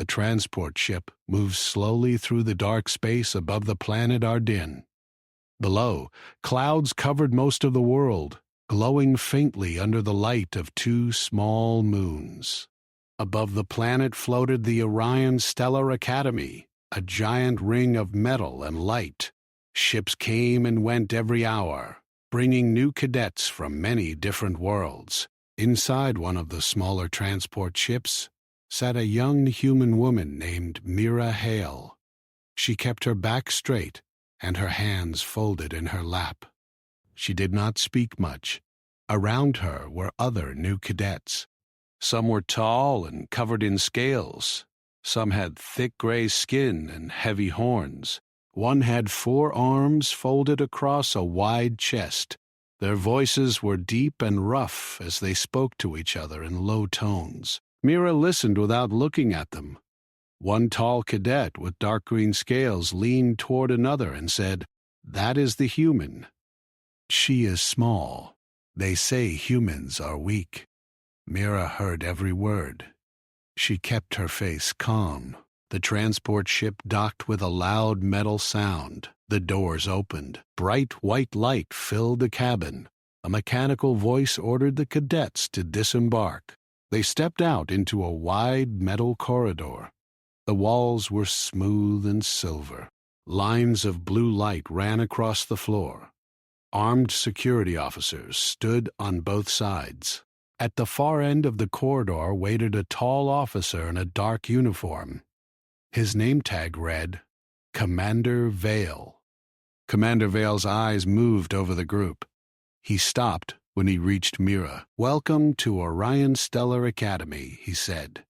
the transport ship moved slowly through the dark space above the planet Ardyn. Below, clouds covered most of the world, glowing faintly under the light of two small moons. Above the planet floated the Orion Stellar Academy, a giant ring of metal and light. Ships came and went every hour, bringing new cadets from many different worlds. Inside one of the smaller transport ships sat a young human woman named Mira Hale. She kept her back straight and her hands folded in her lap. She did not speak much. Around her were other new cadets. Some were tall and covered in scales. Some had thick gray skin and heavy horns. One had 4 arms folded across a wide chest. Their voices were deep and rough as they spoke to each other in low tones. Mira listened without looking at them. One tall cadet with dark green scales leaned toward another and said, "That is the human. She is small. They say humans are weak." Mira heard every word. She kept her face calm. The transport ship docked with a loud metal sound. The doors opened. Bright white light filled the cabin. A mechanical voice ordered the cadets to disembark. They stepped out into a wide metal corridor. The walls were smooth and silver. Lines of blue light ran across the floor. Armed security officers stood on both sides. At the far end of the corridor waited a tall officer in a dark uniform. His name tag read, Commander Vale. Commander Vale's eyes moved over the group. He stopped when he reached Mira. "Welcome to Orion Stellar Academy," he said.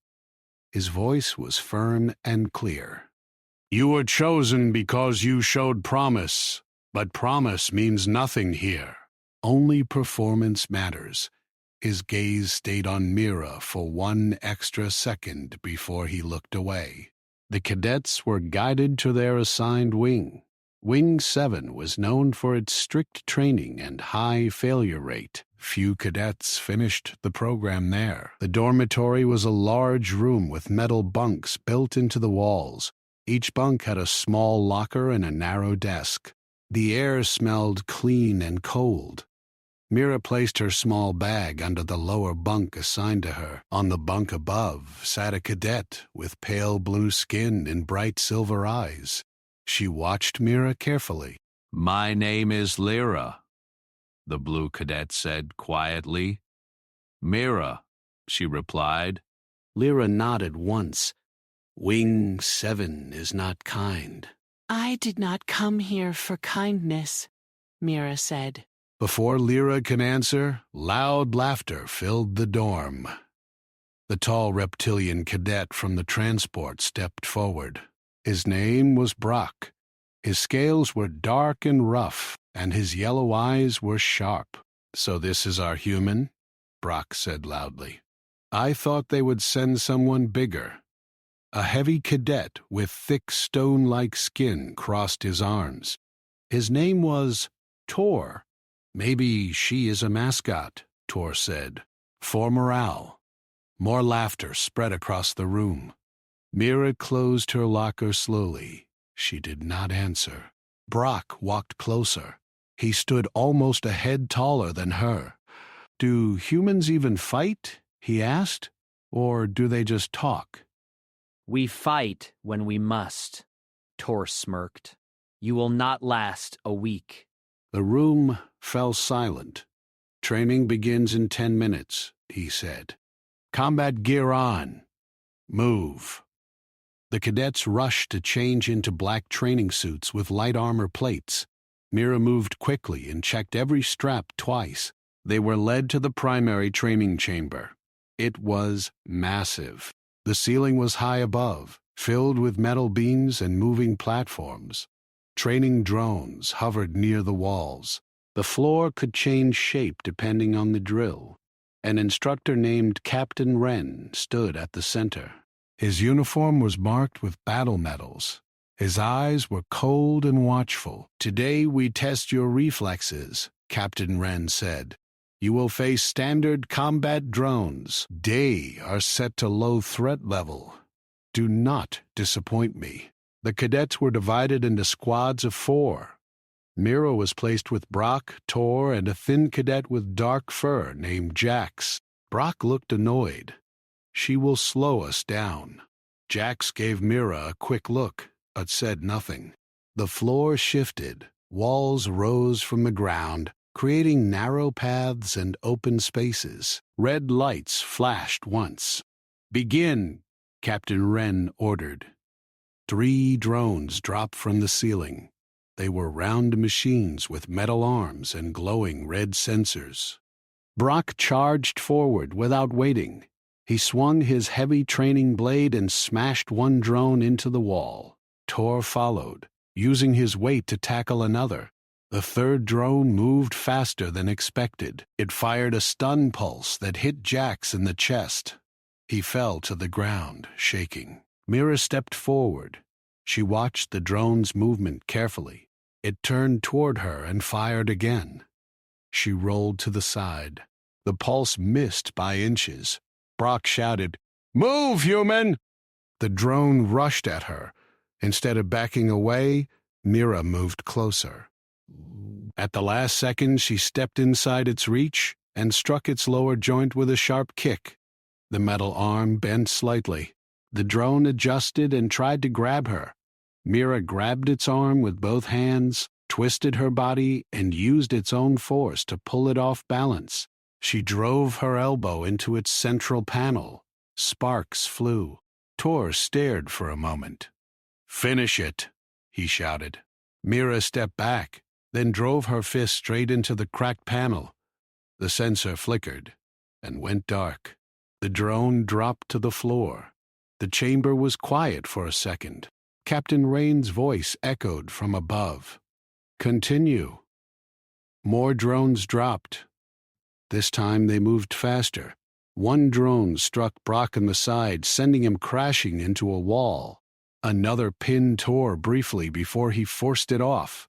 His voice was firm and clear. "You were chosen because you showed promise, but promise means nothing here. Only performance matters." His gaze stayed on Mira for 1 extra second before he looked away. The cadets were guided to their assigned wing. Wing 7 was known for its strict training and high failure rate. Few cadets finished the program there. The dormitory was a large room with metal bunks built into the walls. Each bunk had a small locker and a narrow desk. The air smelled clean and cold. Mira placed her small bag under the lower bunk assigned to her. On the bunk above sat a cadet with pale blue skin and bright silver eyes. She watched Mira carefully. "My name is Lyra," the blue cadet said quietly. "Mira," she replied. Lyra nodded once. "Wing 7 is not kind." "I did not come here for kindness," Mira said. Before Lyra could answer, loud laughter filled the dorm. The tall reptilian cadet from the transport stepped forward. His name was Brock. His scales were dark and rough, and his yellow eyes were sharp. "So this is our human?" Brock said loudly. "I thought they would send someone bigger." A heavy cadet with thick stone-like skin crossed his arms. His name was Tor. "Maybe she is a mascot," Tor said. "For morale." More laughter spread across the room. Mira closed her locker slowly. She did not answer. Brock walked closer. He stood almost a head taller than her. "Do humans even fight?" he asked. "Or do they just talk?" "We fight when we must," Tor smirked. "You will not last a week." The room fell silent. "Training begins in 10 minutes, he said. "Combat gear on. Move." The cadets rushed to change into black training suits with light armor plates. Mira moved quickly and checked every strap twice. They were led to the primary training chamber. It was massive. The ceiling was high above, filled with metal beams and moving platforms. Training drones hovered near the walls. The floor could change shape depending on the drill. An instructor named Captain Wren stood at the center. His uniform was marked with battle medals. His eyes were cold and watchful. "Today we test your reflexes," Captain Wren said. "You will face standard combat drones. They are set to low threat level. Do not disappoint me. The cadets were divided into squads of 4. Mira was placed with Brock, Tor, and a thin cadet with dark fur named Jax. Brock looked annoyed. She will slow us down. Jax gave Mira a quick look, but said nothing. The floor shifted. Walls rose from the ground, creating narrow paths and open spaces. Red lights flashed once. "Begin," Captain Wren ordered. 3 drones dropped from the ceiling. They were round machines with metal arms and glowing red sensors. Brock charged forward without waiting. He swung his heavy training blade and smashed one drone into the wall. Tor followed, using his weight to tackle another. The 3rd drone moved faster than expected. It fired a stun pulse that hit Jax in the chest. He fell to the ground, shaking. Mira stepped forward. She watched the drone's movement carefully. It turned toward her and fired again. She rolled to the side. The pulse missed by inches. Brock shouted, "Move, human!" The drone rushed at her. Instead of backing away, Mira moved closer. At the last second, she stepped inside its reach and struck its lower joint with a sharp kick. The metal arm bent slightly. The drone adjusted and tried to grab her. Mira grabbed its arm with both hands, twisted her body, and used its own force to pull it off balance. She drove her elbow into its central panel. Sparks flew. Tor stared for a moment. "Finish it," he shouted. Mira stepped back, then drove her fist straight into the cracked panel. The sensor flickered and went dark. The drone dropped to the floor. The chamber was quiet for a second. Captain Rain's voice echoed from above. "Continue." More drones dropped. This time they moved faster. One drone struck Brock in the side, sending him crashing into a wall. Another pinned Tor briefly before he forced it off.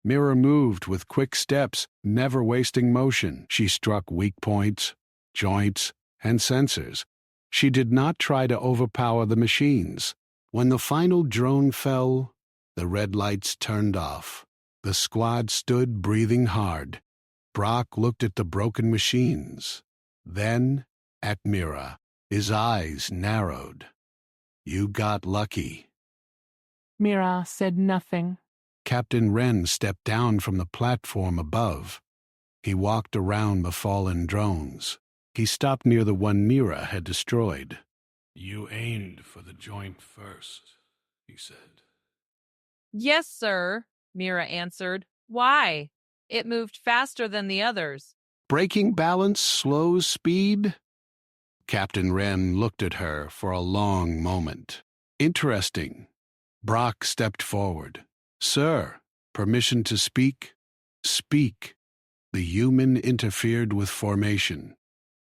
Mira moved with quick steps, never wasting motion. She struck weak points, joints, and sensors. She did not try to overpower the machines. When the final drone fell, the red lights turned off. The squad stood breathing hard. Brock looked at the broken machines, then at Mira. His eyes narrowed. "You got lucky." Mira said nothing. Captain Wren stepped down from the platform above. He walked around the fallen drones. He stopped near the one Mira had destroyed. "You aimed for the joint first," he said. "Yes, sir," Mira answered. "Why? It moved faster than the others." "Braking balance slows speed?" Captain Wren looked at her for a long moment. "Interesting." Brock stepped forward. "Sir, permission to speak?" "Speak." The human interfered with formation.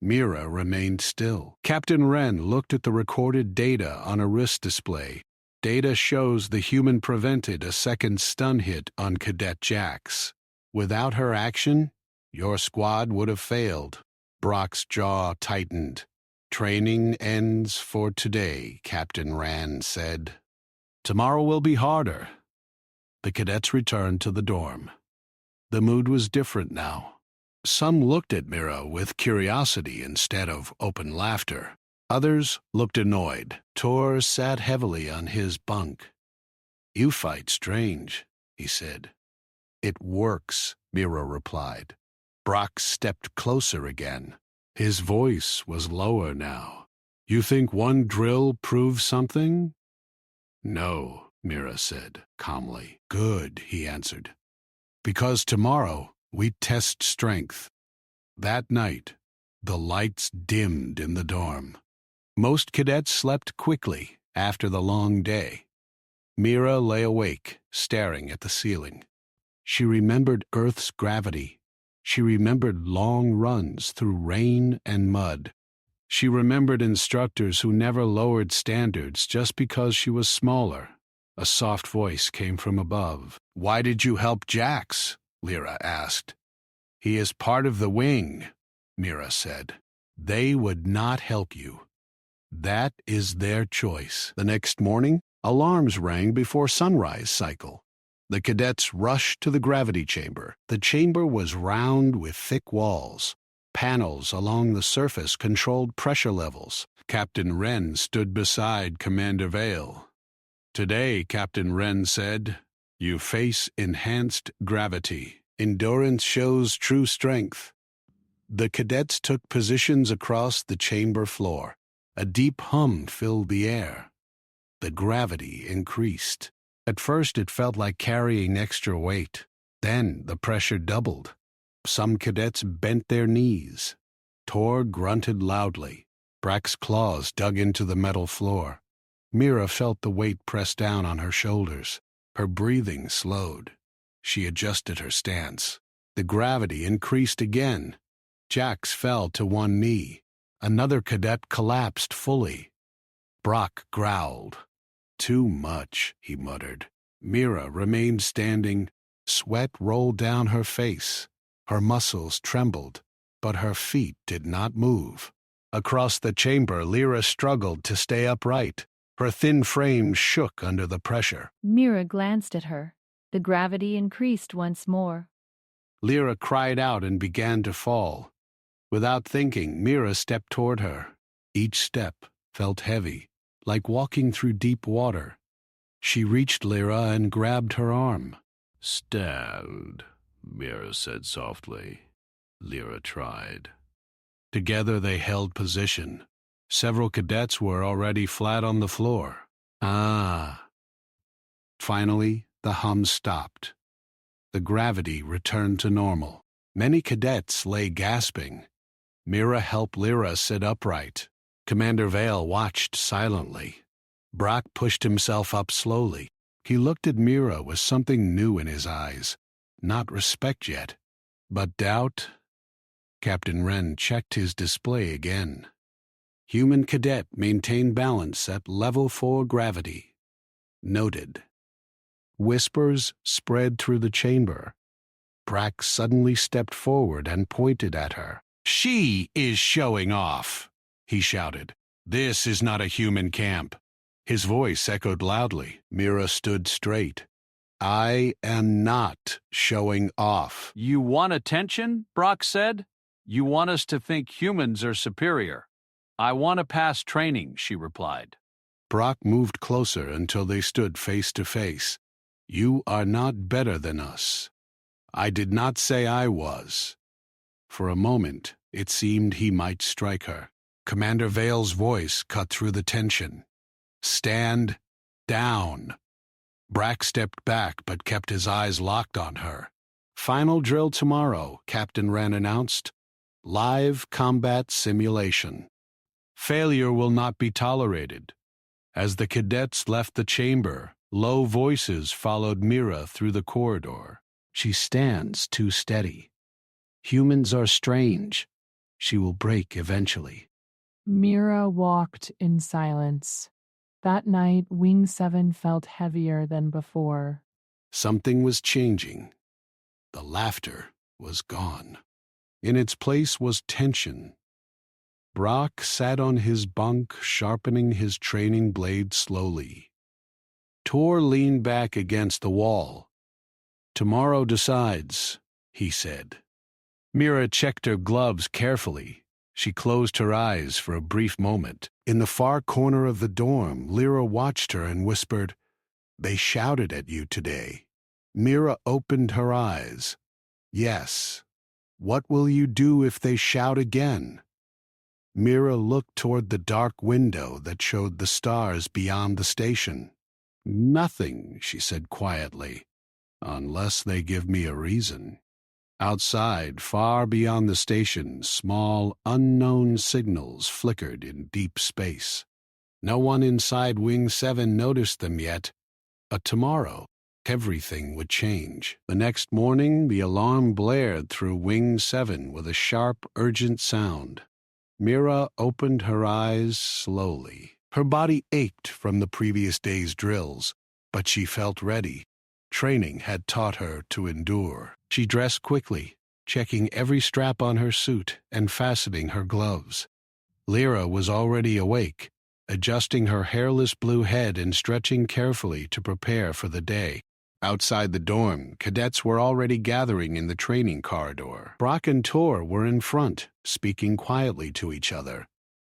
Mira remained still. Captain Wren looked at the recorded data on a wrist display. Data shows the human prevented a second stun hit on Cadet Jax. Without her action, your squad would have failed. Brock's jaw tightened. "Training ends for today," Captain Wren said. "Tomorrow will be harder." The cadets returned to the dorm. The mood was different now. Some looked at Mira with curiosity instead of open laughter. Others looked annoyed. Tor sat heavily on his bunk. "You fight strange," he said. "It works," Mira replied. Brock stepped closer again. His voice was lower now. "You think one drill proves something?" "No," Mira said calmly. "Good," he answered. "Because tomorrow we test strength." That night, the lights dimmed in the dorm. Most cadets slept quickly after the long day. Mira lay awake, staring at the ceiling. She remembered Earth's gravity. She remembered long runs through rain and mud. She remembered instructors who never lowered standards just because she was smaller. A soft voice came from above. "Why did you help Jax?" Lyra asked. "He is part of the wing," Mira said. "They would not help you. That is their choice. The next morning, alarms rang before sunrise cycle. The cadets rushed to the gravity chamber. The chamber was round with thick walls. Panels along the surface controlled pressure levels. Captain Wren stood beside Commander Vale. "Today," Captain Wren said, "you face enhanced gravity. Endurance shows true strength." The cadets took positions across the chamber floor. A deep hum filled the air. The gravity increased. At first it felt like carrying extra weight. Then the pressure doubled. Some cadets bent their knees. Tor grunted loudly. Brack's claws dug into the metal floor. Mira felt the weight press down on her shoulders. Her breathing slowed. She adjusted her stance. The gravity increased again. Jax fell to one knee. Another cadet collapsed fully. Brock growled. "Too much," he muttered. Mira remained standing. Sweat rolled down her face. Her muscles trembled, but her feet did not move. Across the chamber, Lyra struggled to stay upright. Her thin frame shook under the pressure. Mira glanced at her. The gravity increased once more. Lyra cried out and began to fall. Without thinking, Mira stepped toward her. Each step felt heavy, like walking through deep water. She reached Lyra and grabbed her arm. "Stand," Mira said softly. Lyra tried. Together they held position. Several cadets were already flat on the floor. Ah. Finally, the hum stopped. The gravity returned to normal. Many cadets lay gasping. Mira helped Lyra sit upright. Commander Vale watched silently. Brock pushed himself up slowly. He looked at Mira with something new in his eyes. Not respect yet, but doubt. Captain Wren checked his display again. Human cadet maintained balance at level 4 gravity. Noted. Whispers spread through the chamber. Brack suddenly stepped forward and pointed at her. "She is showing off," he shouted. "This is not a human camp." His voice echoed loudly. Mira stood straight. "I am not showing off." "You want attention?" Brock said. "You want us to think humans are superior." "I want to pass training," she replied. Brock moved closer until they stood face to face. "You are not better than us." "I did not say I was." For a moment, it seemed he might strike her. Commander Vale's voice cut through the tension. "Stand down." Brack stepped back but kept his eyes locked on her. "Final drill tomorrow," Captain Wren announced. "Live combat simulation. Failure will not be tolerated." As the cadets left the chamber, low voices followed Mira through the corridor. "She stands too steady. Humans are strange. She will break eventually." Mira walked in silence. That night, Wing 7 felt heavier than before. Something was changing. The laughter was gone. In its place was tension. Brock sat on his bunk, sharpening his training blade slowly. Tor leaned back against the wall. "Tomorrow decides," he said. Mira checked her gloves carefully. She closed her eyes for a brief moment. In the far corner of the dorm, Lyra watched her and whispered, "They shouted at you today." Mira opened her eyes. "Yes. What will you do if they shout again?" Mira looked toward the dark window that showed the stars beyond the station. "Nothing," she said quietly, "unless they give me a reason." Outside, far beyond the station, small, unknown signals flickered in deep space. No one inside Wing 7 noticed them yet, but tomorrow, everything would change. The next morning, the alarm blared through Wing 7 with a sharp, urgent sound. Mira opened her eyes slowly. Her body ached from the previous day's drills, but she felt ready. Training had taught her to endure. She dressed quickly, checking every strap on her suit and fastening her gloves. Lyra was already awake. adjusting her hairless blue head and stretching carefully to prepare for the day. Outside the dorm, cadets were already gathering in the training corridor. Brock and Tor were in front, speaking quietly to each other.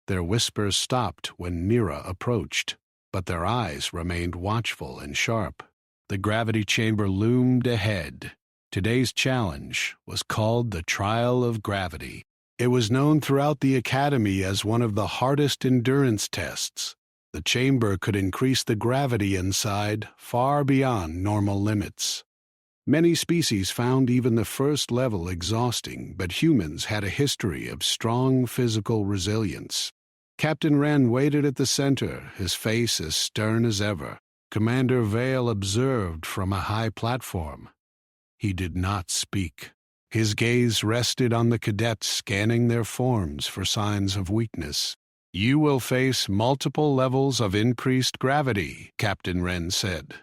Their whispers stopped when Mira approached, but their eyes remained watchful and sharp. The gravity chamber loomed ahead. Today's challenge was called the Trial of Gravity. It was known throughout the academy as one of the hardest endurance tests. The chamber could increase the gravity inside far beyond normal limits. Many species found even the first level exhausting, but humans had a history of strong physical resilience. Captain Wren waited at the center, his face as stern as ever. Commander Vale observed from a high platform. He did not speak. His gaze rested on the cadets, scanning their forms for signs of weakness. "You will face multiple levels of increased gravity," Captain Wren said.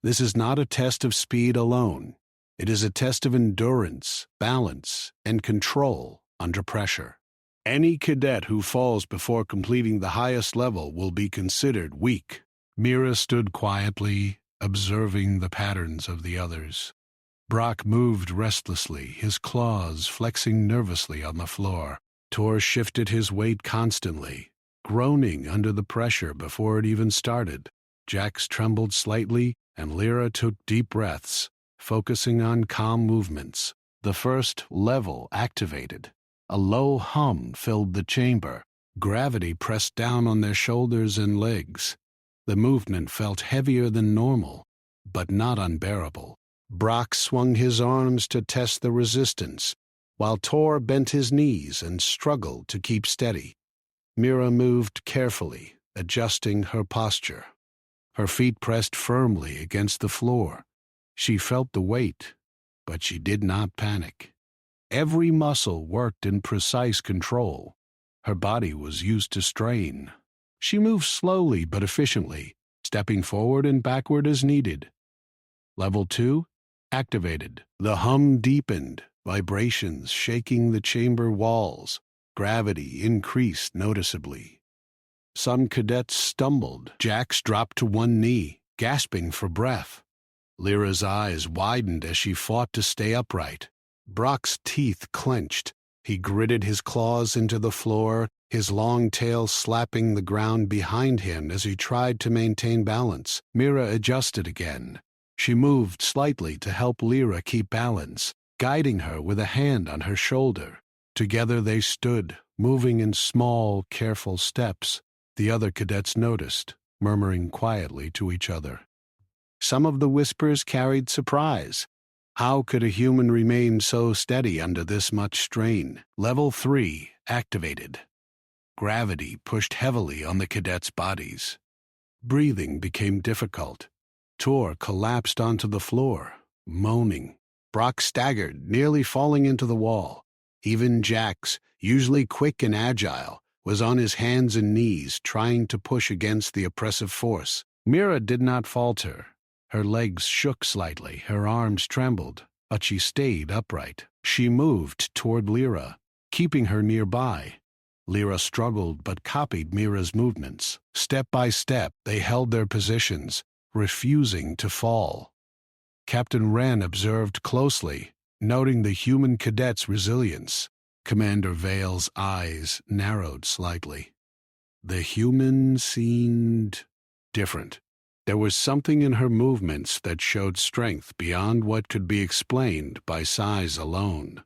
"This is not a test of speed alone. It is a test of endurance, balance, and control under pressure. Any cadet who falls before completing the highest level will be considered weak." Mira stood quietly, observing the patterns of the others. Brock moved restlessly, his claws flexing nervously on the floor. Tor shifted his weight constantly, groaning under the pressure before it even started. Jax trembled slightly, and Lyra took deep breaths, focusing on calm movements. The first level activated. A low hum filled the chamber. Gravity pressed down on their shoulders and legs. The movement felt heavier than normal, but not unbearable. Brock swung his arms to test the resistance, while Tor bent his knees and struggled to keep steady. Mira moved carefully, adjusting her posture. Her feet pressed firmly against the floor. She felt the weight, but she did not panic. Every muscle worked in precise control. Her body was used to strain. She moved slowly but efficiently, stepping forward and backward as needed. Level 2 activated. The hum deepened, vibrations shaking the chamber walls. Gravity increased noticeably. Some cadets stumbled. Jax dropped to one knee, gasping for breath. Lyra's eyes widened as she fought to stay upright. Brock's teeth clenched. He gritted his claws into the floor, his long tail slapping the ground behind him as he tried to maintain balance. Mira adjusted again. She moved slightly to help Lyra keep balance, guiding her with a hand on her shoulder. Together they stood, moving in small, careful steps. The other cadets noticed, murmuring quietly to each other. Some of the whispers carried surprise. How could a human remain so steady under this much strain? Level 3 activated. Gravity pushed heavily on the cadets' bodies. Breathing became difficult. Tor collapsed onto the floor, moaning. Brock staggered, nearly falling into the wall. Even Jax, usually quick and agile, was on his hands and knees trying to push against the oppressive force. Mira did not falter. Her legs shook slightly, her arms trembled, but she stayed upright. She moved toward Lyra, keeping her nearby. Lyra struggled but copied Mira's movements. Step by step, they held their positions, refusing to fall. Captain Wren observed closely, noting the human cadet's resilience. Commander Vale's eyes narrowed slightly. The human seemed different. There was something in her movements that showed strength beyond what could be explained by size alone.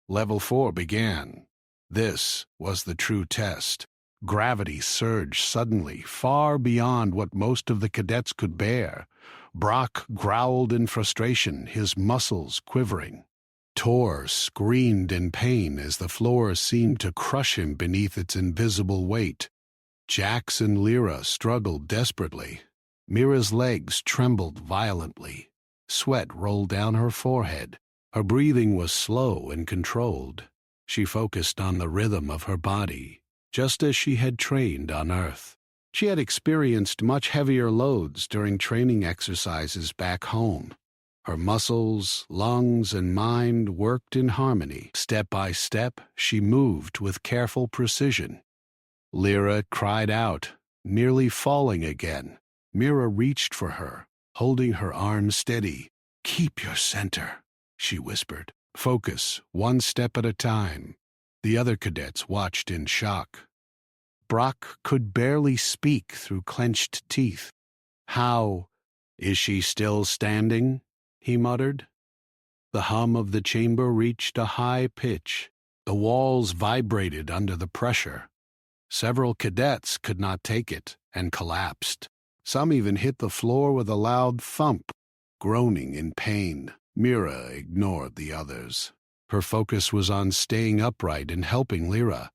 Level 4 began. This was the true test. Gravity surged suddenly, far beyond what most of the cadets could bear. Brock growled in frustration, his muscles quivering. Tor screamed in pain as the floor seemed to crush him beneath its invisible weight. Jax and Lyra struggled desperately. Mira's legs trembled violently. Sweat rolled down her forehead. Her breathing was slow and controlled. She focused on the rhythm of her body, just as she had trained on Earth. She had experienced much heavier loads during training exercises back home. Her muscles, lungs, and mind worked in harmony. Step by step, she moved with careful precision. Lyra cried out, nearly falling again. Mira reached for her, holding her arm steady. "Keep your center," she whispered. "Focus, one step at a time." The other cadets watched in shock. Brock could barely speak through clenched teeth. "How? Is she still standing?" he muttered. The hum of the chamber reached a high pitch. The walls vibrated under the pressure. Several cadets could not take it and collapsed. Some even hit the floor with a loud thump, groaning in pain. Mira ignored the others. Her focus was on staying upright and helping Lyra.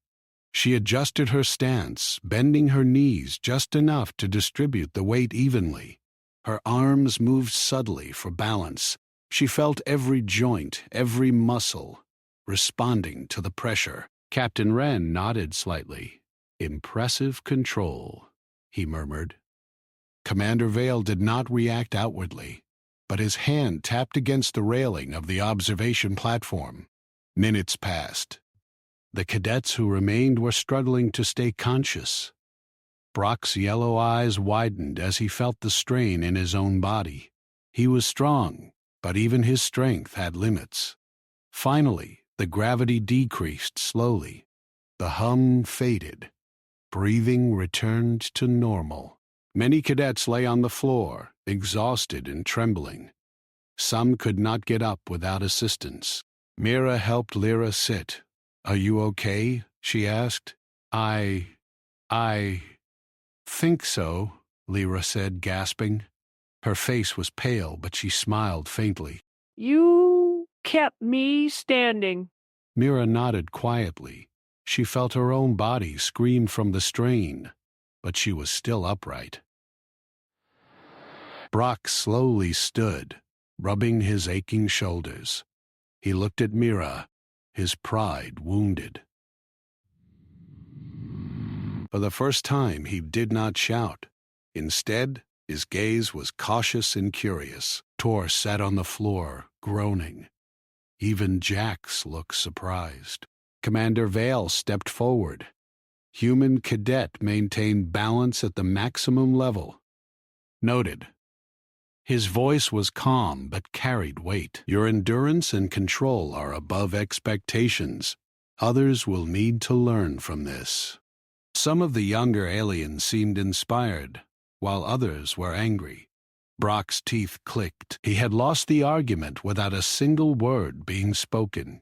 She adjusted her stance, bending her knees just enough to distribute the weight evenly. Her arms moved subtly for balance. She felt every joint, every muscle, responding to the pressure. Captain Wren nodded slightly. "Impressive control," he murmured. Commander Vale did not react outwardly, but his hand tapped against the railing of the observation platform. Minutes passed. The cadets who remained were struggling to stay conscious. Brock's yellow eyes widened as he felt the strain in his own body. He was strong, but even his strength had limits. Finally, the gravity decreased slowly. The hum faded. Breathing returned to normal. Many cadets lay on the floor, exhausted and trembling. Some could not get up without assistance. Mira helped Lyra sit. "Are you okay?" she asked. I think so," Lyra said, gasping. Her face was pale, but she smiled faintly. "You kept me standing." Mira nodded quietly. She felt her own body scream from the strain, but she was still upright. Brock slowly stood, rubbing his aching shoulders. He looked at Mira, his pride wounded. For the first time, he did not shout. Instead, his gaze was cautious and curious. Tor sat on the floor, groaning. Even Jax looked surprised. Commander Vale stepped forward. Human cadet maintained balance at the maximum level. Noted. His voice was calm but carried weight. "Your endurance and control are above expectations. Others will need to learn from this." Some of the younger aliens seemed inspired, while others were angry. Brock's teeth clicked. He had lost the argument without a single word being spoken.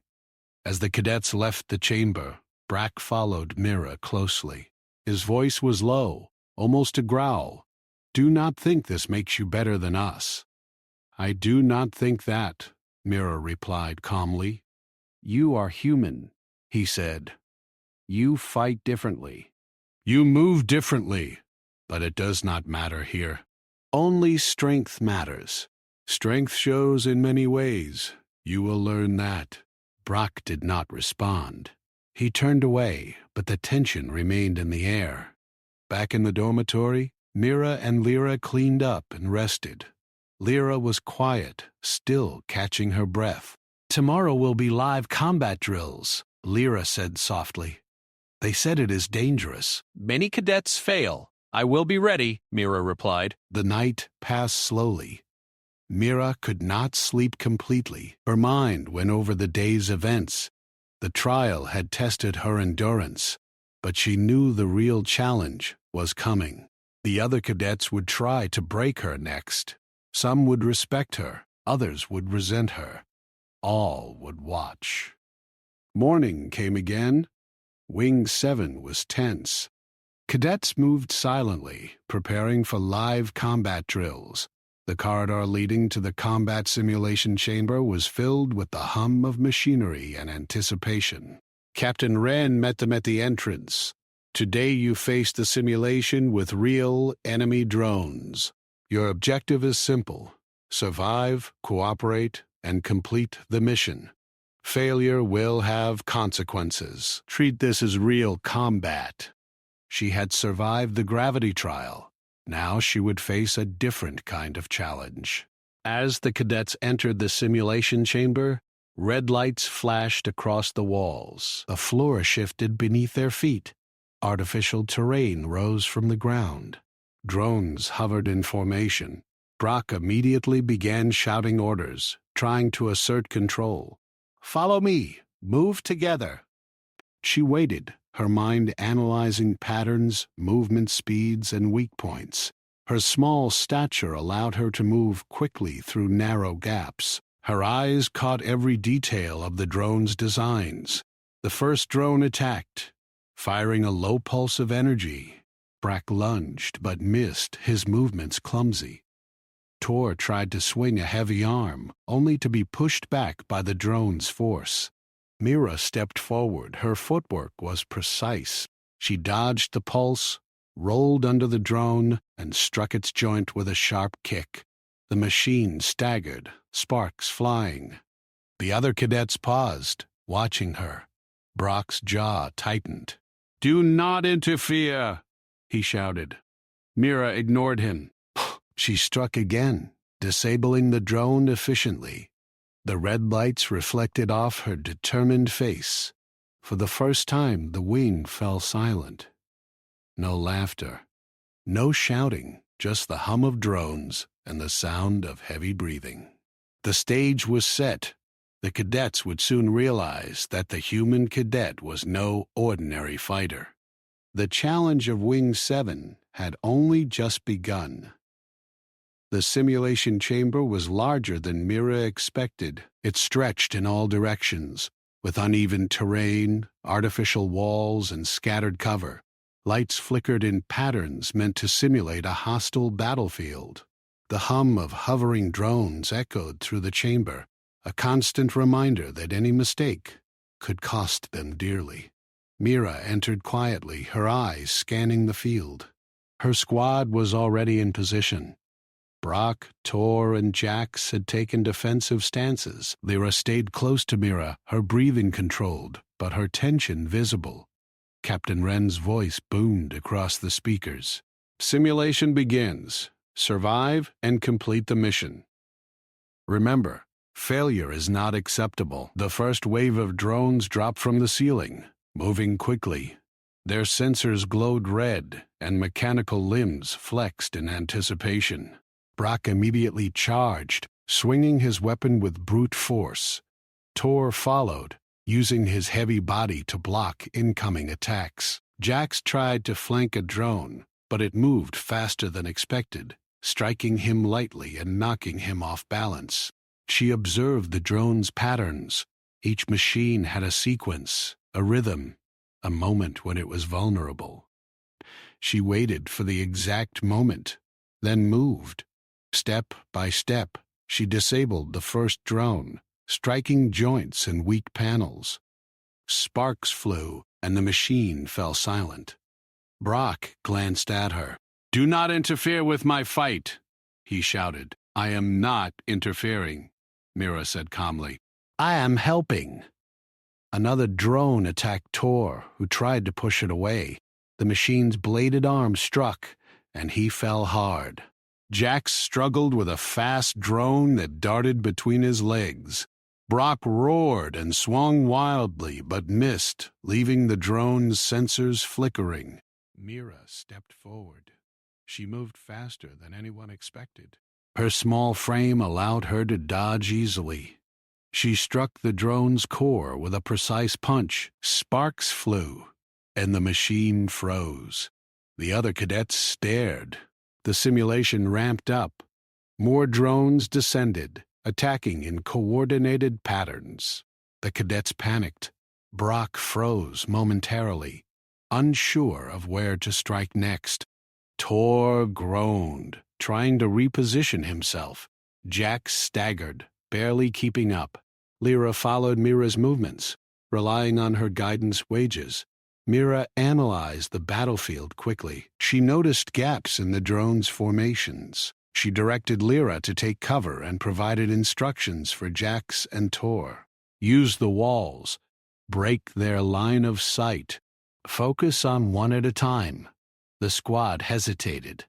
As the cadets left the chamber, Brock followed Mira closely. His voice was low, almost a growl. "Do not think this makes you better than us." "I do not think that," Mira replied calmly. "You are human," he said. "You fight differently. You move differently, but it does not matter here. Only strength matters. Strength shows in many ways. You will learn that." Brock did not respond. He turned away, but the tension remained in the air. Back in the dormitory, Mira and Lyra cleaned up and rested. Lyra was quiet, still catching her breath. "Tomorrow will be live combat drills," Lyra said softly. "They said it is dangerous." "Many cadets fail. I will be ready," Mira replied. The night passed slowly. Mira could not sleep completely. Her mind went over the day's events. The trial had tested her endurance, but she knew the real challenge was coming. The other cadets would try to break her next. Some would respect her, others would resent her. All would watch. Morning came again. Wing 7 was tense. Cadets moved silently, preparing for live combat drills. The corridor leading to the combat simulation chamber was filled with the hum of machinery and anticipation. Captain Wren met them at the entrance. "Today you face the simulation with real enemy drones. Your objective is simple: survive, cooperate, and complete the mission. Failure will have consequences. Treat this as real combat." She had survived the gravity trial. Now she would face a different kind of challenge. As the cadets entered the simulation chamber, red lights flashed across the walls. The floor shifted beneath their feet. Artificial terrain rose from the ground. Drones hovered in formation. Brock immediately began shouting orders, trying to assert control. "Follow me! Move together!" She waited, her mind analyzing patterns, movement speeds, and weak points. Her small stature allowed her to move quickly through narrow gaps. Her eyes caught every detail of the drone's designs. The first drone attacked, firing a low pulse of energy. Brock lunged but missed, his movements clumsy. Tor tried to swing a heavy arm, only to be pushed back by the drone's force. Mira stepped forward. Her footwork was precise. She dodged the pulse, rolled under the drone, and struck its joint with a sharp kick. The machine staggered, sparks flying. The other cadets paused, watching her. Brock's jaw tightened. "Do not interfere!" he shouted. Mira ignored him. She struck again, disabling the drone efficiently. The red lights reflected off her determined face. For the first time, the wing fell silent. No laughter, no shouting, just the hum of drones and the sound of heavy breathing. The stage was set. The cadets would soon realize that the human cadet was no ordinary fighter. The challenge of Wing 7 had only just begun. The simulation chamber was larger than Mira expected. It stretched in all directions, with uneven terrain, artificial walls, and scattered cover. Lights flickered in patterns meant to simulate a hostile battlefield. The hum of hovering drones echoed through the chamber, a constant reminder that any mistake could cost them dearly. Mira entered quietly, her eyes scanning the field. Her squad was already in position. Brock, Tor, and Jax had taken defensive stances. Lyra stayed close to Mira, her breathing controlled, but her tension visible. Captain Wren's voice boomed across the speakers. "Simulation begins. Survive and complete the mission. Remember, failure is not acceptable." The first wave of drones dropped from the ceiling, moving quickly. Their sensors glowed red, and mechanical limbs flexed in anticipation. Brock immediately charged, swinging his weapon with brute force. Tor followed, using his heavy body to block incoming attacks. Jax tried to flank a drone, but it moved faster than expected, striking him lightly and knocking him off balance. She observed the drone's patterns. Each machine had a sequence, a rhythm, a moment when it was vulnerable. She waited for the exact moment, then moved. Step by step, she disabled the first drone, striking joints and weak panels. Sparks flew, and the machine fell silent. Brock glanced at her. "Do not interfere with my fight," he shouted. "I am not interfering," Mira said calmly. "I am helping." Another drone attacked Tor, who tried to push it away. The machine's bladed arm struck, and he fell hard. Jax struggled with a fast drone that darted between his legs. Brock roared and swung wildly, but missed, leaving the drone's sensors flickering. Mira stepped forward. She moved faster than anyone expected. Her small frame allowed her to dodge easily. She struck the drone's core with a precise punch. Sparks flew, and the machine froze. The other cadets stared. The simulation ramped up. More drones descended, attacking in coordinated patterns. The cadets panicked. Brock froze momentarily, unsure of where to strike next. Tor groaned, trying to reposition himself. Jax staggered, barely keeping up. Lyra followed Mira's movements, relying on her guidance wages. Mira analyzed the battlefield quickly. She noticed gaps in the drone's formations. She directed Lyra to take cover and provided instructions for Jax and Tor. Use the walls. Break their line of sight. Focus on one at a time. The squad hesitated.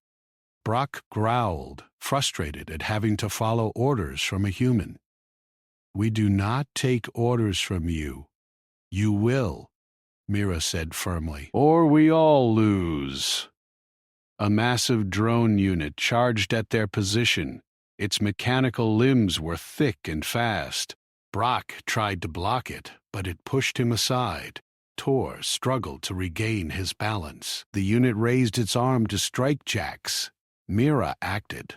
Brock growled, frustrated at having to follow orders from a human. "We do not take orders from you. You will. Mira said firmly. Or we all lose. A massive drone unit charged at their position. Its mechanical limbs were thick and fast. Brock tried to block it, but it pushed him aside. Tor struggled to regain his balance. The unit raised its arm to strike Jax. Mira acted.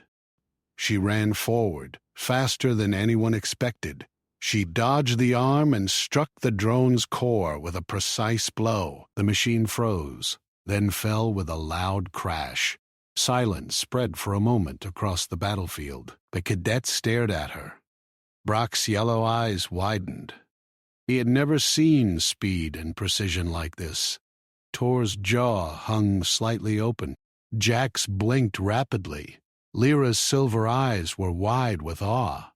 She ran forward, faster than anyone expected. She dodged the arm and struck the drone's core with a precise blow. The machine froze, then fell with a loud crash. Silence spread for a moment across the battlefield. The cadets stared at her. Brock's yellow eyes widened. He had never seen speed and precision like this. Tor's jaw hung slightly open. Jax blinked rapidly. Lyra's silver eyes were wide with awe.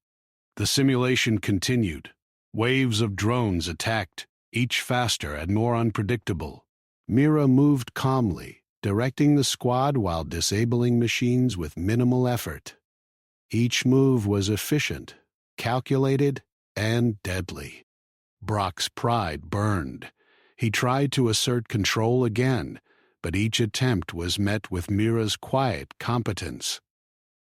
The simulation continued. Waves of drones attacked, each faster and more unpredictable. Mira moved calmly, directing the squad while disabling machines with minimal effort. Each move was efficient, calculated, and deadly. Brock's pride burned. He tried to assert control again, but each attempt was met with Mira's quiet competence.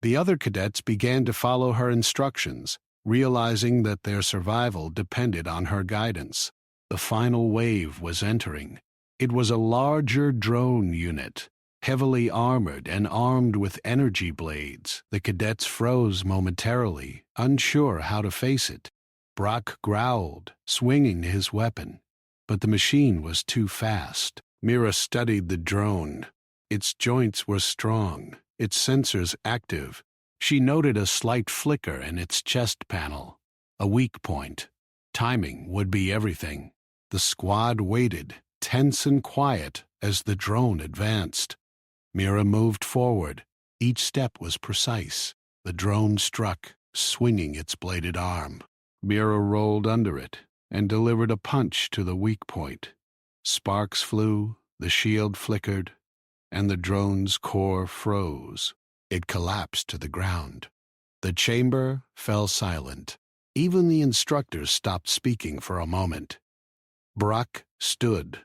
The other cadets began to follow her instructions, realizing that their survival depended on her guidance. The final wave was entering. It was a larger drone unit, heavily armored and armed with energy blades. The cadets froze momentarily, unsure how to face it. Brock growled, swinging his weapon, but the machine was too fast. Mira studied the drone. Its joints were strong, its sensors active. She noted a slight flicker in its chest panel, a weak point. Timing would be everything. The squad waited, tense and quiet, as the drone advanced. Mira moved forward. Each step was precise. The drone struck, swinging its bladed arm. Mira rolled under it and delivered a punch to the weak point. Sparks flew, the shield flickered, and the drone's core froze. It collapsed to the ground. The chamber fell silent. Even the instructors stopped speaking for a moment. Brock stood,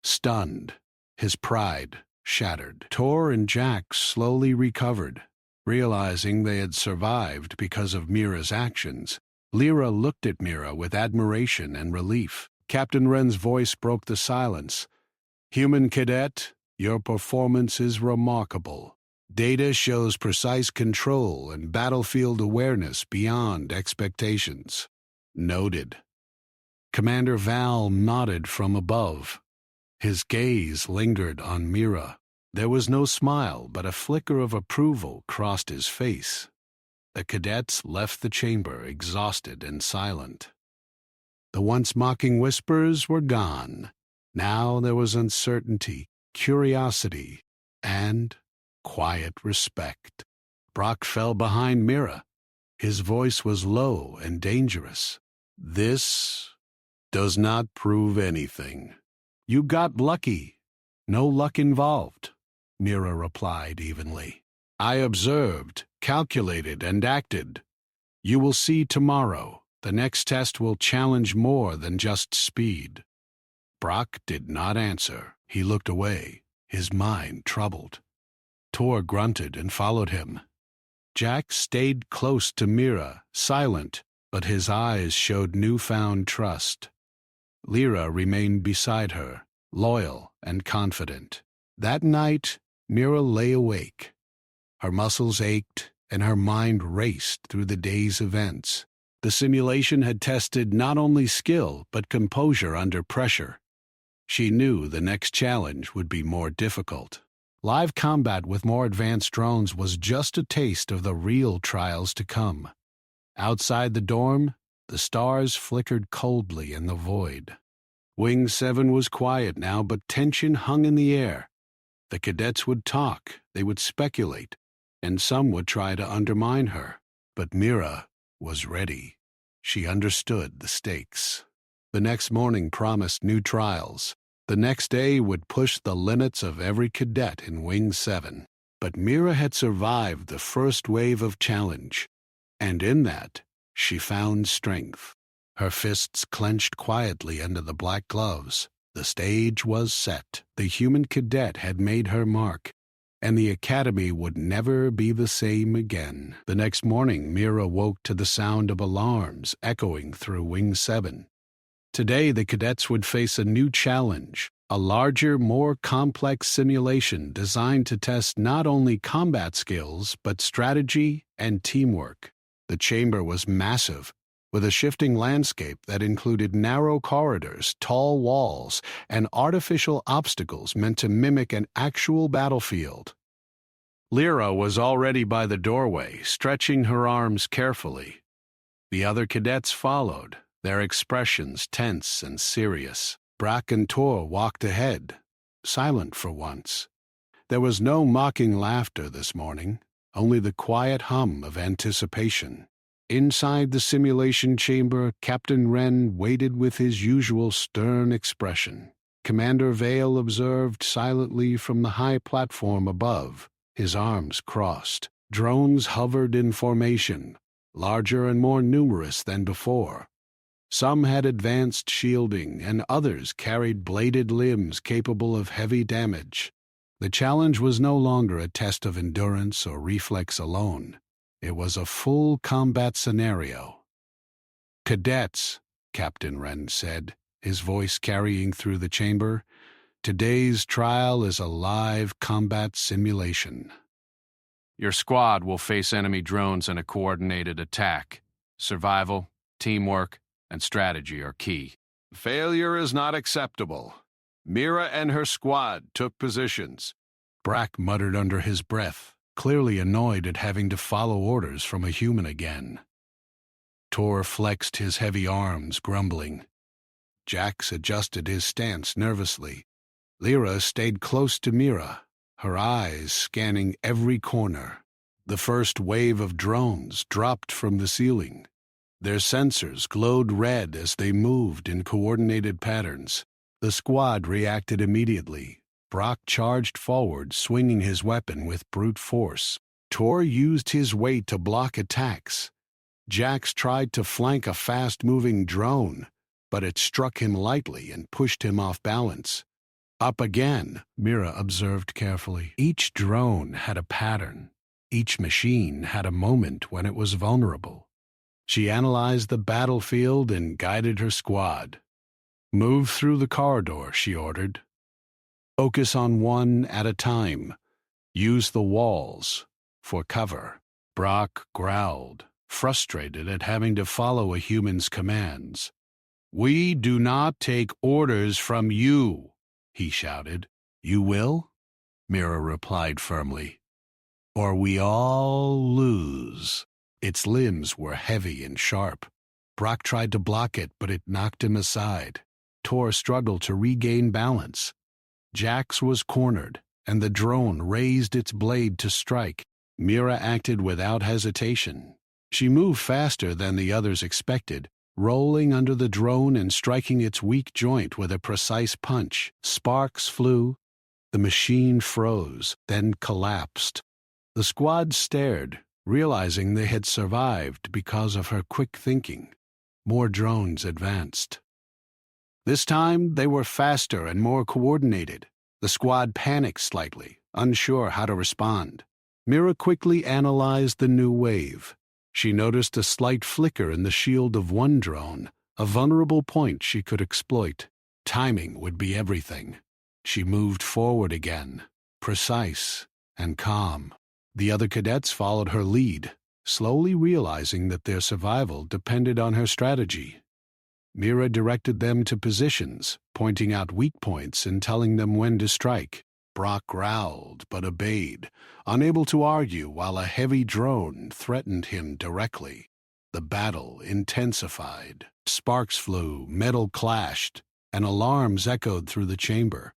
stunned, his pride shattered. Tor and Jax slowly recovered, realizing they had survived because of Mira's actions. Lyra looked at Mira with admiration and relief. Captain Wren's voice broke the silence. "Human cadet, your performance is remarkable. Data shows precise control and battlefield awareness beyond expectations." Noted. Commander Val nodded from above. His gaze lingered on Mira. There was no smile, but a flicker of approval crossed his face. The cadets left the chamber exhausted and silent. The once mocking whispers were gone. Now there was uncertainty, curiosity, and quiet respect. Brock fell behind Mira. His voice was low and dangerous. "This does not prove anything. You got lucky. No luck involved," Mira replied evenly. "I observed, calculated, and acted. You will see tomorrow. The next test will challenge more than just speed." Brock did not answer. He looked away, his mind troubled. Tor grunted and followed him. Jack stayed close to Mira, silent, but his eyes showed newfound trust. Lyra remained beside her, loyal and confident. That night, Mira lay awake. Her muscles ached, and her mind raced through the day's events. The simulation had tested not only skill, but composure under pressure. She knew the next challenge would be more difficult. Live combat with more advanced drones was just a taste of the real trials to come. Outside the dorm, the stars flickered coldly in the void. Wing 7 was quiet now, but tension hung in the air. The cadets would talk, they would speculate, and some would try to undermine her. But Mira was ready. She understood the stakes. The next morning promised new trials. The next day would push the limits of every cadet in Wing 7. But Mira had survived the first wave of challenge, and in that, she found strength. Her fists clenched quietly under the black gloves. The stage was set. The human cadet had made her mark, and the academy would never be the same again. The next morning, Mira woke to the sound of alarms echoing through Wing 7. Today, the cadets would face a new challenge, a larger, more complex simulation designed to test not only combat skills, but strategy and teamwork. The chamber was massive, with a shifting landscape that included narrow corridors, tall walls, and artificial obstacles meant to mimic an actual battlefield. Lyra was already by the doorway, stretching her arms carefully. The other cadets followed, their expressions tense and serious. Brack and Tor walked ahead, silent for once. There was no mocking laughter this morning, only the quiet hum of anticipation. Inside the simulation chamber, Captain Wren waited with his usual stern expression. Commander Vale observed silently from the high platform above, his arms crossed. Drones hovered in formation, larger and more numerous than before. Some had advanced shielding, and others carried bladed limbs capable of heavy damage. The challenge was no longer a test of endurance or reflex alone. It was a full combat scenario. "Cadets," Captain Wren said, his voice carrying through the chamber, "today's trial is a live combat simulation. Your squad will face enemy drones in a coordinated attack. Survival, teamwork, and strategy are key. Failure is not acceptable. Mira and her squad took positions." Brack muttered under his breath, clearly annoyed at having to follow orders from a human again. Tor flexed his heavy arms, grumbling. Jax adjusted his stance nervously. Lyra stayed close to Mira, her eyes scanning every corner. The first wave of drones dropped from the ceiling. Their sensors glowed red as they moved in coordinated patterns. The squad reacted immediately. Brock charged forward, swinging his weapon with brute force. Tor used his weight to block attacks. Jax tried to flank a fast-moving drone, but it struck him lightly and pushed him off balance. Up again, Mira observed carefully. Each drone had a pattern. Each machine had a moment when it was vulnerable. She analyzed the battlefield and guided her squad. "Move through the corridor," she ordered. "Focus on one at a time. Use the walls for cover." Brock growled, frustrated at having to follow a human's commands. "We do not take orders from you," he shouted. "You will?" Mira replied firmly. "Or we all lose." Its limbs were heavy and sharp. Brock tried to block it, but it knocked him aside. Tor struggled to regain balance. Jax was cornered, and the drone raised its blade to strike. Mira acted without hesitation. She moved faster than the others expected, rolling under the drone and striking its weak joint with a precise punch. Sparks flew. The machine froze, then collapsed. The squad stared, realizing they had survived because of her quick thinking. More drones advanced. This time, they were faster and more coordinated. The squad panicked slightly, unsure how to respond. Mira quickly analyzed the new wave. She noticed a slight flicker in the shield of one drone, a vulnerable point she could exploit. Timing would be everything. She moved forward again, precise and calm. The other cadets followed her lead, slowly realizing that their survival depended on her strategy. Mira directed them to positions, pointing out weak points and telling them when to strike. Brock growled but obeyed, unable to argue while a heavy drone threatened him directly. The battle intensified. Sparks flew, metal clashed, and alarms echoed through the chamber.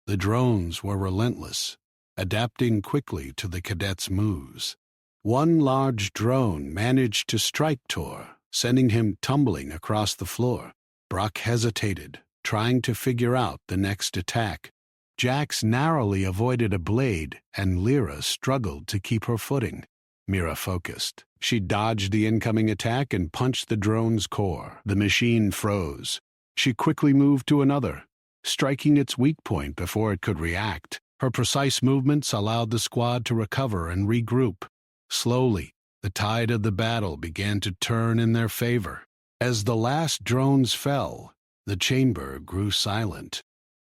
The drones were relentless, adapting quickly to the cadets' moves. One large drone managed to strike Tor, sending him tumbling across the floor. Brock hesitated, trying to figure out the next attack. Jax narrowly avoided a blade, and Lyra struggled to keep her footing. Mira focused. She dodged the incoming attack and punched the drone's core. The machine froze. She quickly moved to another, striking its weak point before it could react. Her precise movements allowed the squad to recover and regroup. Slowly, the tide of the battle began to turn in their favor. As the last drones fell, the chamber grew silent.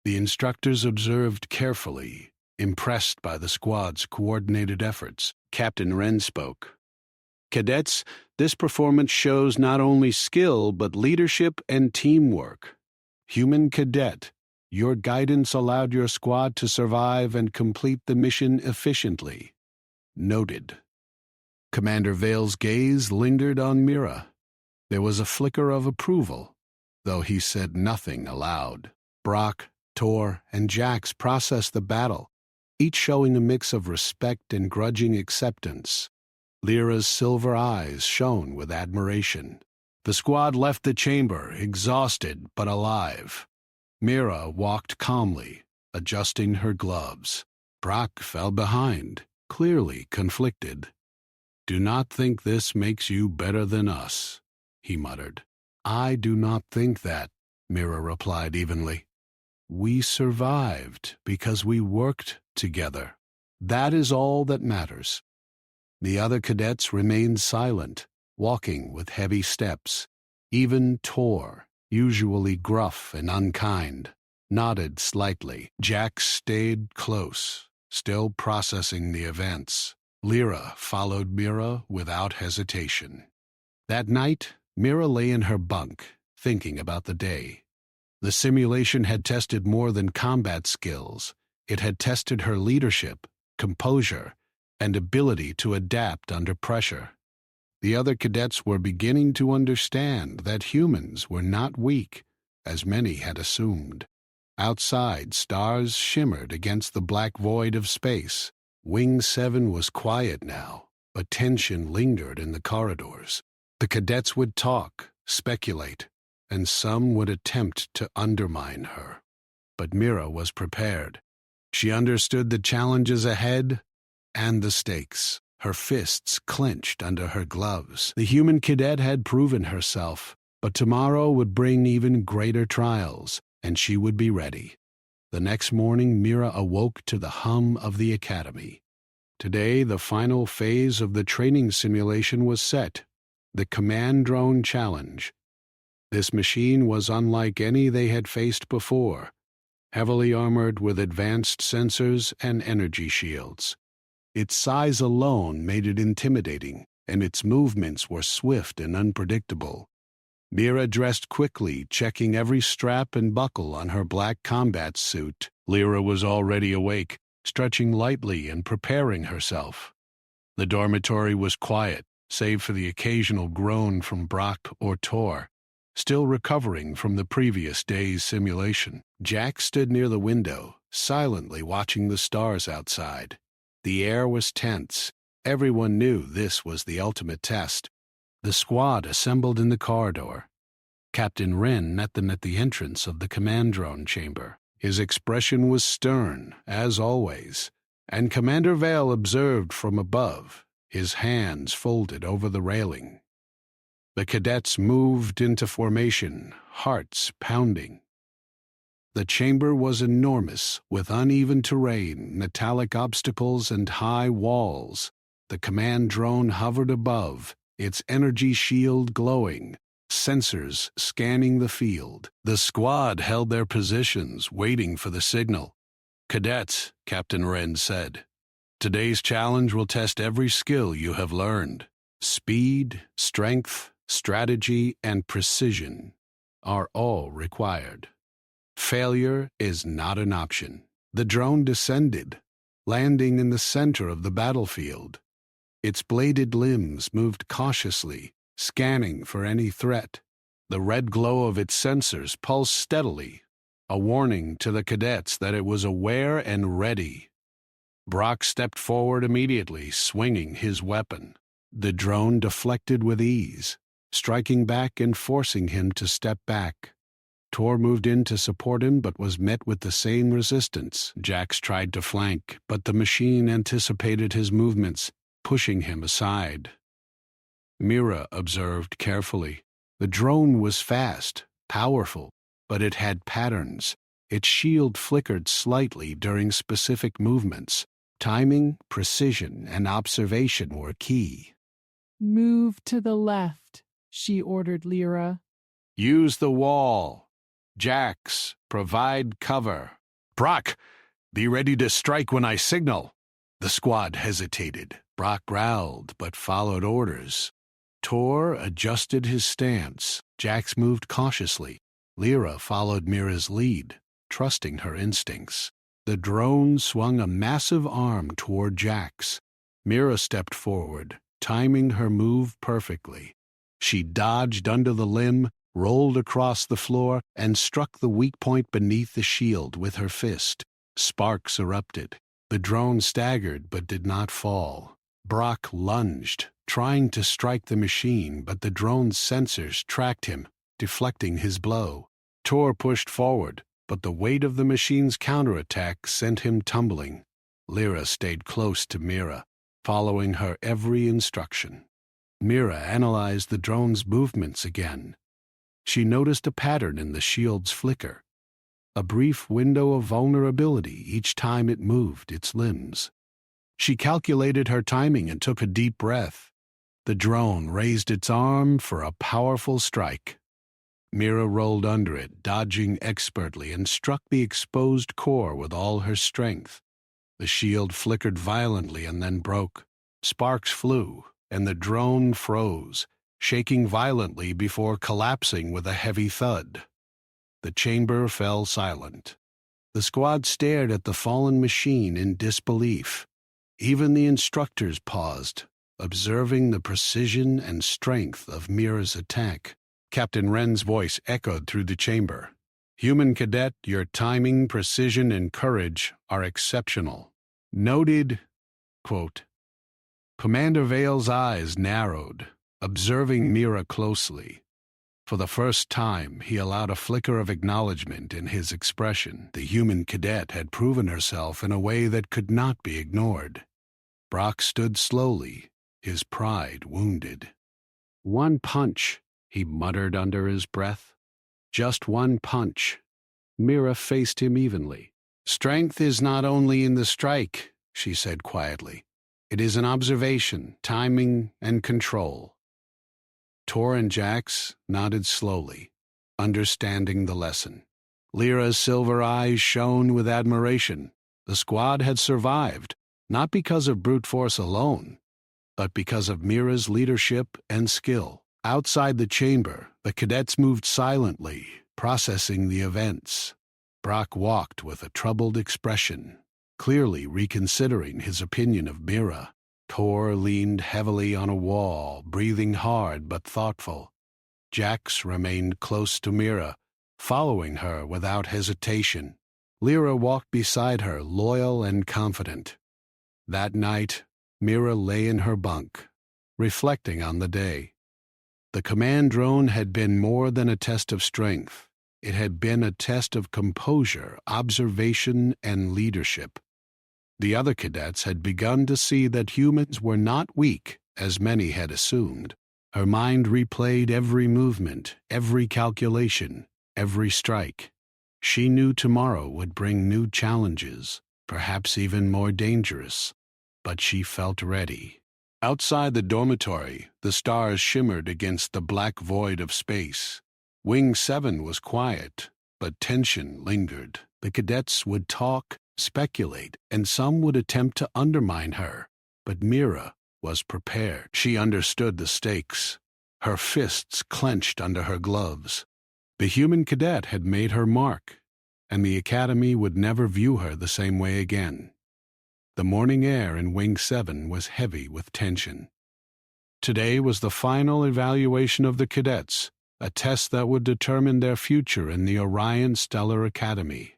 The instructors observed carefully, impressed by the squad's coordinated efforts. Captain Wren spoke. "Cadets, this performance shows not only skill but leadership and teamwork. Human cadet, your guidance allowed your squad to survive and complete the mission efficiently." Noted. Commander Vale's gaze lingered on Mira. There was a flicker of approval, though he said nothing aloud. Brock, Tor, and Jax processed the battle, each showing a mix of respect and grudging acceptance. Lyra's silver eyes shone with admiration. The squad left the chamber, exhausted but alive. Mira walked calmly, adjusting her gloves. Brock fell behind, clearly conflicted. "Do not think this makes you better than us," he muttered. "I do not think that," Mira replied evenly. "We survived because we worked together. That is all that matters." The other cadets remained silent, walking with heavy steps. Even Tor, usually gruff and unkind, nodded slightly. Jax stayed close, still processing the events. Lyra followed Mira without hesitation. That night, Mira lay in her bunk, thinking about the day. The simulation had tested more than combat skills. It had tested her leadership, composure, and ability to adapt under pressure. The other cadets were beginning to understand that humans were not weak, as many had assumed. Outside, stars shimmered against the black void of space. Wing 7 was quiet now, but tension lingered in the corridors. The cadets would talk, speculate, and some would attempt to undermine her. But Mira was prepared. She understood the challenges ahead and the stakes. Her fists clenched under her gloves. The human cadet had proven herself, but tomorrow would bring even greater trials, and she would be ready. The next morning, Mira awoke to the hum of the academy. Today, the final phase of the training simulation was set, the Command Drone Challenge. This machine was unlike any they had faced before, heavily armored with advanced sensors and energy shields. Its size alone made it intimidating, and its movements were swift and unpredictable. Mira dressed quickly, checking every strap and buckle on her black combat suit. Lyra was already awake, stretching lightly and preparing herself. The dormitory was quiet, save for the occasional groan from Brock or Tor, still recovering from the previous day's simulation. Jack stood near the window, silently watching the stars outside. The air was tense. Everyone knew this was the ultimate test. The squad assembled in the corridor. Captain Wren met them at the entrance of the command drone chamber. His expression was stern, as always, and Commander Vale observed from above, his hands folded over the railing. The cadets moved into formation, hearts pounding. The chamber was enormous, with uneven terrain, metallic obstacles, and high walls. The command drone hovered above, its energy shield glowing, sensors scanning the field. The squad held their positions, waiting for the signal. "Cadets," Captain Wren said, "today's challenge will test every skill you have learned. Speed, strength, strategy, and precision are all required. Failure is not an option." The drone descended, landing in the center of the battlefield. Its bladed limbs moved cautiously, scanning for any threat. The red glow of its sensors pulsed steadily, a warning to the cadets that it was aware and ready. Brock stepped forward immediately, swinging his weapon. The drone deflected with ease, striking back and forcing him to step back. Tor moved in to support him but was met with the same resistance. Jax tried to flank, but the machine anticipated his movements, pushing him aside. Mira observed carefully. The drone was fast, powerful, but it had patterns. Its shield flickered slightly during specific movements. Timing, precision, and observation were key. Move to the left, she ordered Lyra. Use the wall. Jax, provide cover. Brock, be ready to strike when I signal. The squad hesitated. Brock growled, but followed orders. Tor adjusted his stance. Jax moved cautiously. Lyra followed Mira's lead, trusting her instincts. The drone swung a massive arm toward Jax. Mira stepped forward, timing her move perfectly. She dodged under the limb, rolled across the floor, and struck the weak point beneath the shield with her fist. Sparks erupted. The drone staggered but did not fall. Brock lunged, trying to strike the machine, but the drone's sensors tracked him, deflecting his blow. Tor pushed forward, but the weight of the machine's counterattack sent him tumbling. Lyra stayed close to Mira, following her every instruction. Mira analyzed the drone's movements again. She noticed a pattern in the shield's flicker, a brief window of vulnerability each time it moved its limbs. She calculated her timing and took a deep breath. The drone raised its arm for a powerful strike. Mira rolled under it, dodging expertly, and struck the exposed core with all her strength. The shield flickered violently and then broke. Sparks flew, and the drone froze, shaking violently before collapsing with a heavy thud. The chamber fell silent. The squad stared at the fallen machine in disbelief. Even the instructors paused, observing the precision and strength of Mira's attack. Captain Wren's voice echoed through the chamber. "Human cadet, your timing, precision, and courage are exceptional." Noted, quote, Commander Vale's eyes narrowed, observing Mira closely. For the first time, he allowed a flicker of acknowledgement in his expression. The human cadet had proven herself in a way that could not be ignored. Brock stood slowly, his pride wounded. "One punch," he muttered under his breath. "Just one punch." Mira faced him evenly. "Strength is not only in the strike," she said quietly. "It is in observation, timing, and control." Tor and Jax nodded slowly, understanding the lesson. Lyra's silver eyes shone with admiration. The squad had survived, not because of brute force alone, but because of Mira's leadership and skill. Outside the chamber, the cadets moved silently, processing the events. Brock walked with a troubled expression, clearly reconsidering his opinion of Mira. Tor leaned heavily on a wall, breathing hard but thoughtful. Jax remained close to Mira, following her without hesitation. Lyra walked beside her, loyal and confident. That night, Mira lay in her bunk, reflecting on the day. The command drone had been more than a test of strength. It had been a test of composure, observation, and leadership. The other cadets had begun to see that humans were not weak, as many had assumed. Her mind replayed every movement, every calculation, every strike. She knew tomorrow would bring new challenges, perhaps even more dangerous, but she felt ready. Outside the dormitory, the stars shimmered against the black void of space. Wing 7 was quiet, but tension lingered. The cadets would talk, speculate, and some would attempt to undermine her. But Mira was prepared. She understood the stakes. Her fists clenched under her gloves. The human cadet had made her mark, and the academy would never view her the same way again. The morning air in Wing 7 was heavy with tension. Today was the final evaluation of the cadets, a test that would determine their future in the Orion Stellar Academy.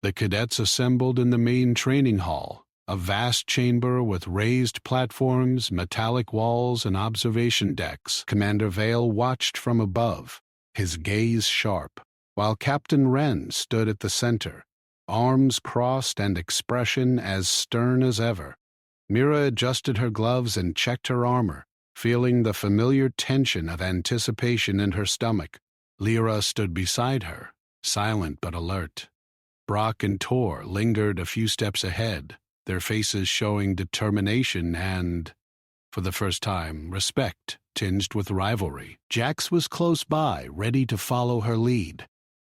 The cadets assembled in the main training hall, a vast chamber with raised platforms, metallic walls, and observation decks. Commander Vale watched from above, his gaze sharp, while Captain Wren stood at the center, arms crossed and expression as stern as ever. Mira adjusted her gloves and checked her armor, feeling the familiar tension of anticipation in her stomach. Lyra stood beside her, silent but alert. Brock and Tor lingered a few steps ahead, their faces showing determination and, for the first time, respect tinged with rivalry. Jax was close by, ready to follow her lead.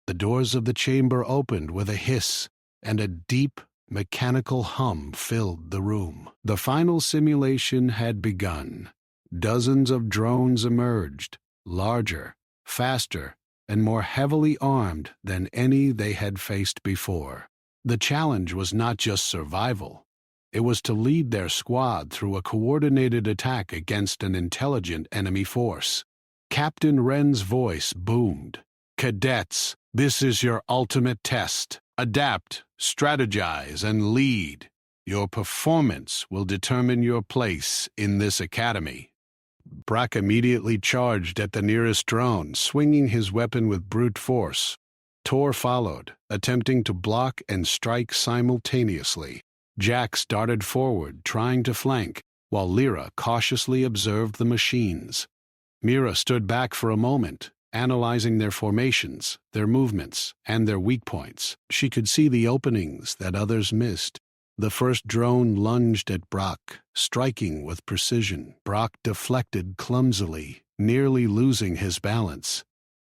The doors of the chamber opened with a hiss, and a deep, mechanical hum filled the room. The final simulation had begun. Dozens of drones emerged, larger, faster, and more heavily armed than any they had faced before. The challenge was not just survival. It was to lead their squad through a coordinated attack against an intelligent enemy force. Captain Wren's voice boomed. "Cadets, this is your ultimate test. Adapt, strategize, and lead. Your performance will determine your place in this academy." Brock immediately charged at the nearest drone, swinging his weapon with brute force. Tor followed, attempting to block and strike simultaneously. Jax darted forward, trying to flank, while Lyra cautiously observed the machines. Mira stood back for a moment, analyzing their formations, their movements, and their weak points. She could see the openings that others missed. The first drone lunged at Brock, striking with precision. Brock deflected clumsily, nearly losing his balance.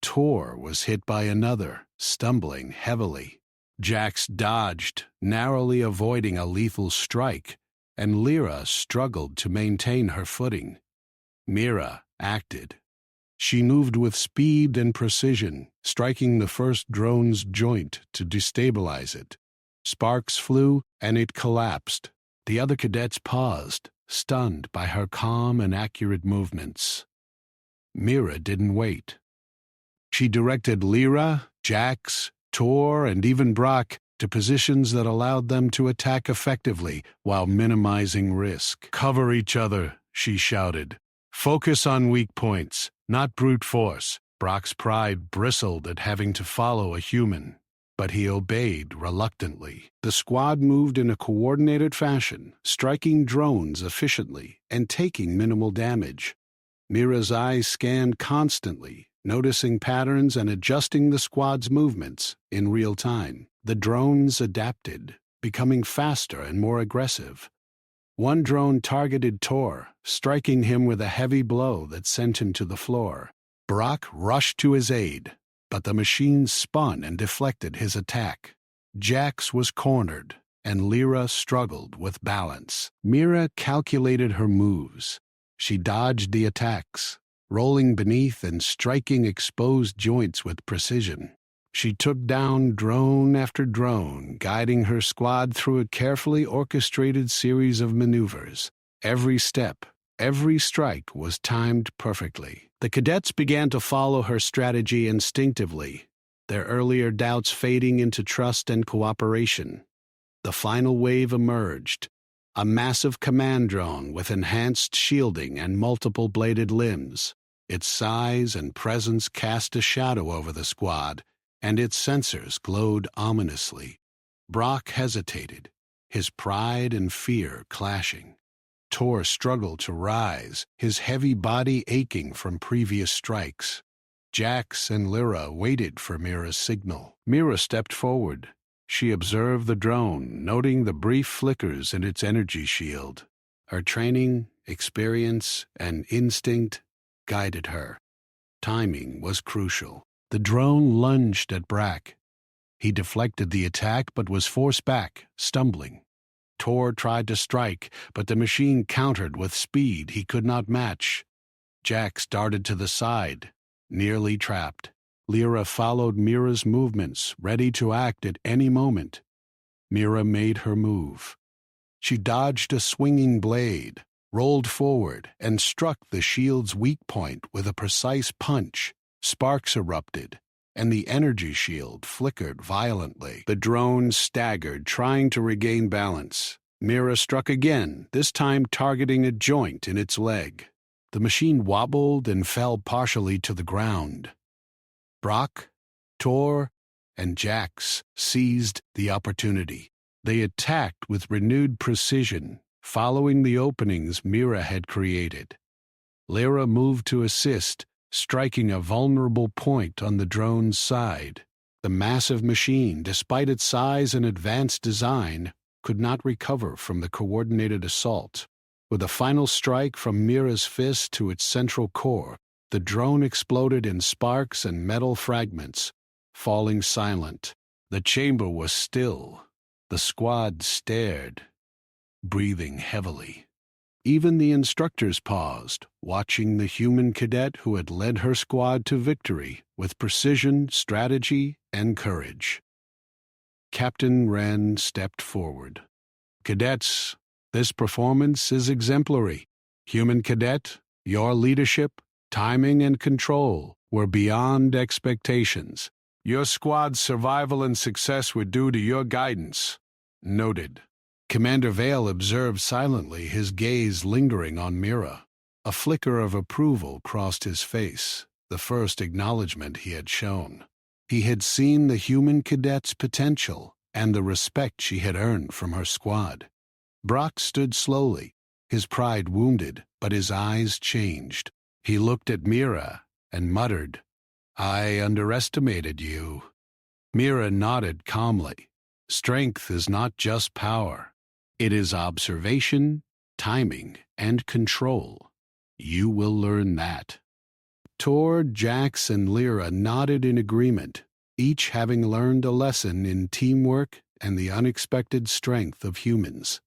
Tor was hit by another, stumbling heavily. Jax dodged, narrowly avoiding a lethal strike, and Lyra struggled to maintain her footing. Mira acted. She moved with speed and precision, striking the first drone's joint to destabilize it. Sparks flew, and it collapsed. The other cadets paused, stunned by her calm and accurate movements. Mira didn't wait. She directed Lyra, Jax, Tor, and even Brock to positions that allowed them to attack effectively while minimizing risk. "Cover each other," she shouted. "Focus on weak points, not brute force." Brock's pride bristled at having to follow a human, but he obeyed reluctantly. The squad moved in a coordinated fashion, striking drones efficiently and taking minimal damage. Mira's eyes scanned constantly, noticing patterns and adjusting the squad's movements in real time. The drones adapted, becoming faster and more aggressive. One drone targeted Tor, striking him with a heavy blow that sent him to the floor. Brock rushed to his aid, but the machine spun and deflected his attack. Jax was cornered, and Lyra struggled with balance. Mira calculated her moves. She dodged the attacks, rolling beneath and striking exposed joints with precision. She took down drone after drone, guiding her squad through a carefully orchestrated series of maneuvers. Every step, every strike was timed perfectly. The cadets began to follow her strategy instinctively, their earlier doubts fading into trust and cooperation. The final wave emerged, a massive command drone with enhanced shielding and multiple bladed limbs. Its size and presence cast a shadow over the squad, and its sensors glowed ominously. Brock hesitated, his pride and fear clashing. Tor struggled to rise, his heavy body aching from previous strikes. Jax and Lyra waited for Mira's signal. Mira stepped forward. She observed the drone, noting the brief flickers in its energy shield. Her training, experience, and instinct guided her. Timing was crucial. The drone lunged at Brock. He deflected the attack but was forced back, stumbling. Tor tried to strike, but the machine countered with speed he could not match. Jax darted to the side, nearly trapped. Lyra followed Mira's movements, ready to act at any moment. Mira made her move. She dodged a swinging blade, rolled forward, and struck the shield's weak point with a precise punch. Sparks erupted, and the energy shield flickered violently. The drone staggered, trying to regain balance. Mira struck again, this time targeting a joint in its leg. The machine wobbled and fell partially to the ground. Brock, Tor, and Jax seized the opportunity. They attacked with renewed precision, following the openings Mira had created. Lyra moved to assist, striking a vulnerable point on the drone's side. The massive machine, despite its size and advanced design, could not recover from the coordinated assault. With a final strike from Mira's fist to its central core, the drone exploded in sparks and metal fragments, falling silent. The chamber was still. The squad stared, breathing heavily. Even the instructors paused, watching the human cadet who had led her squad to victory with precision, strategy, and courage. Captain Wren stepped forward. "Cadets, this performance is exemplary. Human cadet, your leadership, timing, and control were beyond expectations. Your squad's survival and success were due to your guidance." Noted. Commander Vale observed silently, his gaze lingering on Mira. A flicker of approval crossed his face, the first acknowledgement he had shown. He had seen the human cadet's potential and the respect she had earned from her squad. Brock stood slowly, his pride wounded, but his eyes changed. He looked at Mira and muttered, "I underestimated you." Mira nodded calmly. Strength is not just power. It is observation, timing, and control. You will learn that. Tor, Jax, and Lyra nodded in agreement, each having learned a lesson in teamwork and the unexpected strength of humans.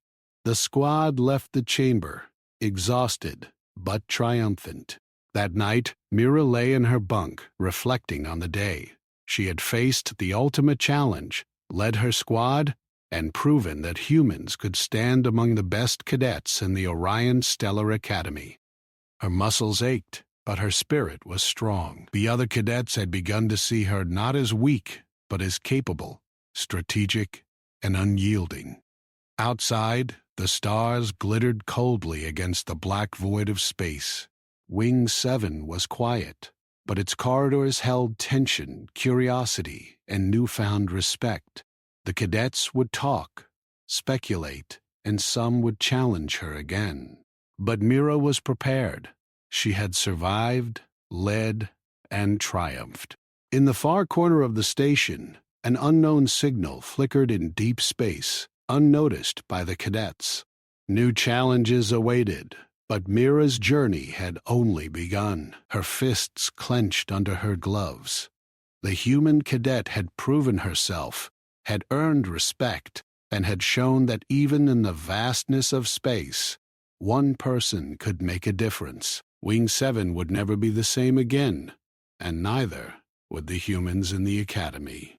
The squad left the chamber, exhausted but triumphant. That night, Mira lay in her bunk, reflecting on the day. She had faced the ultimate challenge, led her squad, and proven that humans could stand among the best cadets in the Orion Stellar Academy. Her muscles ached, but her spirit was strong. The other cadets had begun to see her not as weak, but as capable, strategic, and unyielding. Outside, the stars glittered coldly against the black void of space. Wing 7 was quiet, but its corridors held tension, curiosity, and newfound respect. The cadets would talk, speculate, and some would challenge her again. But Mira was prepared. She had survived, led, and triumphed. In the far corner of the station, an unknown signal flickered in deep space, unnoticed by the cadets. New challenges awaited, but Mira's journey had only begun. Her fists clenched under her gloves. The human cadet had proven herself, had earned respect, and had shown that even in the vastness of space, one person could make a difference. Wing 7 would never be the same again, and neither would the humans in the academy.